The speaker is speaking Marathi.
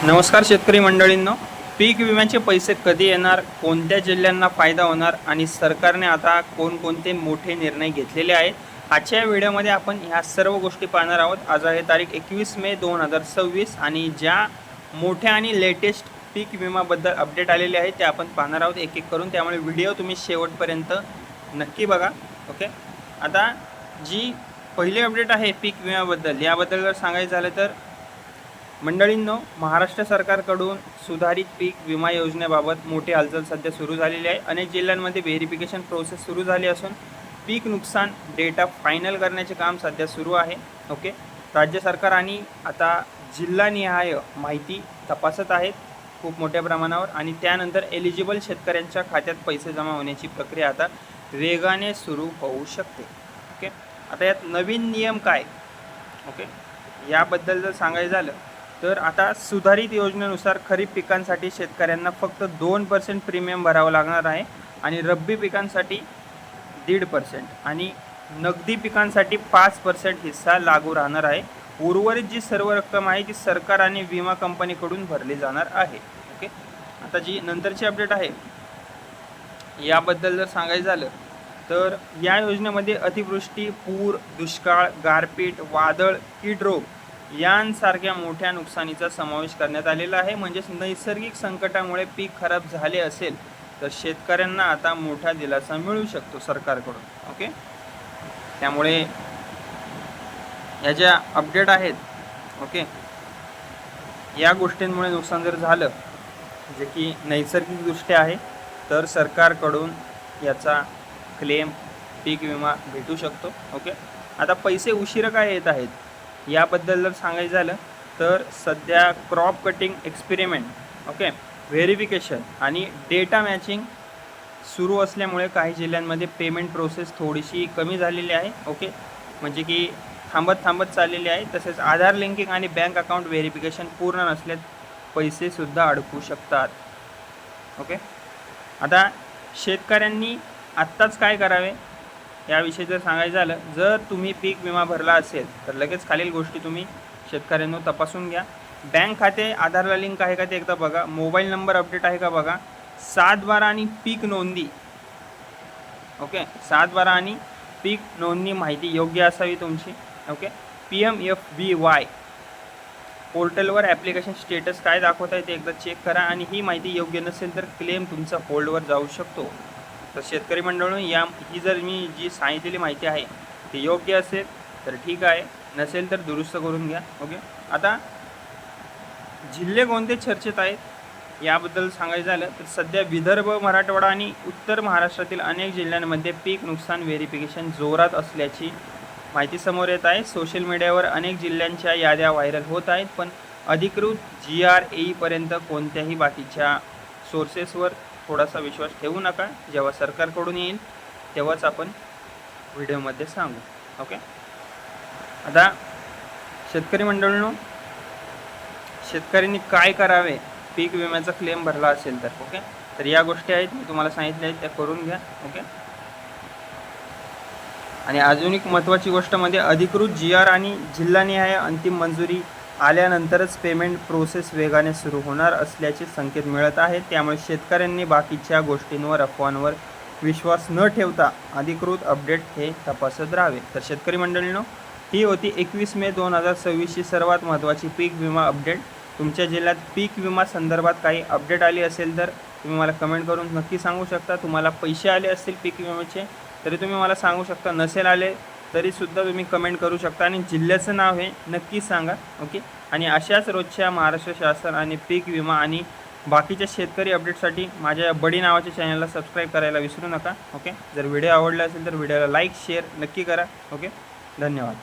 नमस्कार शेतकरी मंडळींनो, पीक विम्याचे पैसे कधी येणार, कोणत्या जिल्ह्यांना फायदा होणार आणि सरकारने आता कोणकोणते मोठे निर्णय घेतलेले आहेत, आजच्या व्हिडिओमध्ये आपण ह्या सर्व गोष्टी पाहणार आहोत। आज आहे तारीख 21 मे 2026 आणि ज्या मोठ्या आणि लेटेस्ट पीक विम्याबद्दल अपडेट आलेले आहेत ते आपण पाहणार आहोत एक एक करून। त्यामुळे व्हिडिओ तुम्ही शेवटपर्यंत नक्की बघा। ओके, आता जी पहिली अपडेट आहे पीक विम्याबद्दल, याबद्दल जर सांगायचं झालं तर मंडळींनो, महाराष्ट्र सरकारकडून सुधारित पीक विमा योजनेबाबत मोठी हालचाल सध्या सुरू झालेली आहे। अनेक जिल्ह्यांमध्ये व्हेरिफिकेशन प्रोसेस सुरू झाली असून पीक नुकसान डेटा फायनल करण्याचे काम सध्या सुरू आहे। ओके, राज्य सरकार आणि आता जिल्हानिहाय माहिती तपासत आहेत खूप मोठ्या प्रमाणावर आणि त्यानंतर एलिजिबल शेतकऱ्यांच्या खात्यात पैसे जमा होण्याची प्रक्रिया आता वेगाने सुरू होऊ शकते। ओके, आता यात नवीन नियम काय, ओके याबद्दल जर सांगायचं झालं तर आता सुधारित योजनेनुसार खरीप पिकांसाठी शेतकऱ्यांना फक्त 2% प्रीमियम भरावं लागणार आहे आणि रब्बी पिकांसाठी 1.5% आणि नगदी पिकांसाठी 5% हिस्सा लागू राहणार आहे। उर्वरित जी सर्व रक्कम आहे ती सरकार आणि विमा कंपनीकडून भरली जाणार आहे। ओके, आता जी नंतरची अपडेट आहे याबद्दल जर सांगायचं झालं तर या योजनेमध्ये अतिवृष्टी, पूर, दुष्काळ, गारपीट, वादळ, कीड रोग यांसारख्या मोठ्या नुकसानीचा समावेश करण्यात आलेला आहे। म्हणजेच नैसर्गिक संकटामुळे पीक खराब झाले असेल तर शेतकऱ्यांना आता मोठा दिलासा मिळू शकतो सरकारकडून। ओके, त्यामुळे या ज्या अपडेट आहेत, ओके या गोष्टींमुळे नुकसान जर झालं जे की नैसर्गिकदृष्ट्या आहे तर सरकारकडून याचा क्लेम पीक विमा भेटू शकतो। ओके, आता पैसे उशिरा काय येत आहेत याबद्दल जर सांगायचं झालं तर सध्या crop cutting experiment, okay verification आणि डेटा मॅचिंग सुरू असल्यामुळे काही जिल्ह्यांमध्ये पेमेंट प्रोसेस थोडीशी कमी झालेली आहे। ओके, म्हणजे की थांबत चाललेली आहे। तसेच आधार लिंकिंग आणि बँक अकाउंट व्हेरिफिकेशन पूर्ण नसल्यास पैसेसुद्धा अडकू शकतात। ओके, आता शेतकऱ्यांनी आत्ताच काय करावे याविषयी जर सांगायचं झालं, जर तुम्ही पीक विमा भरला असेल तर लगेच खालील गोष्टी तुम्ही शेतकऱ्यांनो तपासून घ्या। बँक खाते आधारला लिंक आहे का ते एकदा बघा, मोबाईल नंबर अपडेट आहे का बघा, 7/12 आणि पीक नोंदी, ओके 7/12 आणि पीक नोंदणी माहिती योग्य असावी तुमची। ओके, PMFBY पोर्टलवर ॲप्लिकेशन स्टेटस काय दाखवत आहे ते एकदा चेक करा आणि ही माहिती योग्य नसेल तर क्लेम तुमचा होल्डवर जाऊ शकतो। तर शेतकरी मंडळींनो, ही जर मी जी सांगितलेली माहिती आहे ती योग्य असेल तर ठीक आहे, नसेल तर दुरुस्त करून घ्या। ओके, आता जिल्हे कोणते चर्चेत आहेत याबद्दल सांगायचं झालं तर सध्या विदर्भ, मराठवाडा आणि उत्तर महाराष्ट्रातील अनेक जिल्ह्यांमध्ये पीक नुकसान व्हेरिफिकेशन जोरात असल्याची माहिती समोर येत आहे। सोशल मीडियावर अनेक जिल्ह्यांच्या याद्या व्हायरल होत आहेत, पण अधिकृत GR येईपर्यंत कोणत्याही बाकीच्या सोर्सेसवर थोडासा विश्वास ठेवू नका। जेव्हा सरकारकडून येईल तेव्हाच आपण व्हिडिओमध्ये सांगू। ओके, आता शेतकरी मंडळींनो, शेतकऱ्यांनी काय करावे पीक विम्याचा क्लेम भरला असेल तर, ओके तर या गोष्टी आहेत मी तुम्हाला सांगितल्या आहेत त्या करून घ्या। ओके, आणि अजून एक महत्त्वाची गोष्ट म्हणजे अधिकृत GR आणि जिल्हानिहाय अंतिम मंजुरी आल्यानंतरच पेमेंट प्रोसेस वेगाने सुरू होणार असल्याचे संकेत मिळत आहेत। त्यामुळे शेतकऱ्यांनी बाकीच्या गोष्टींवर, अफवांवर विश्वास न ठेवता अधिकृत अपडेट हे तपासत राहावे। तर शेतकरी मंडळींनो, ही होती 21 मे 2026ची सर्वात महत्त्वाची पीक विमा अपडेट। तुमच्या जिल्ह्यात पीक विमा संदर्भात काही अपडेट आली असेल तर तुम्ही मला कमेंट करून नक्की सांगू शकता। तुम्हाला पैसे आले असतील पीक विम्याचे तरी तुम्ही मला सांगू शकता, नसेल आले तरीसुद्धा तुम्ही कमेंट करू शकता आणि जिल्ह्याचं नाव हे नक्की सांगा। ओके, आणि अशाच रोजच्या महाराष्ट्र शासन आणि पीक विमा आणि बाकीच्या शेतकरी अपडेटसाठी माझ्या या बडी नावाच्या चॅनलला सबस्क्राईब करायला विसरू नका। ओके, जर व्हिडिओ आवडला असेल तर व्हिडिओला लाईक शेअर नक्की करा। ओके, धन्यवाद।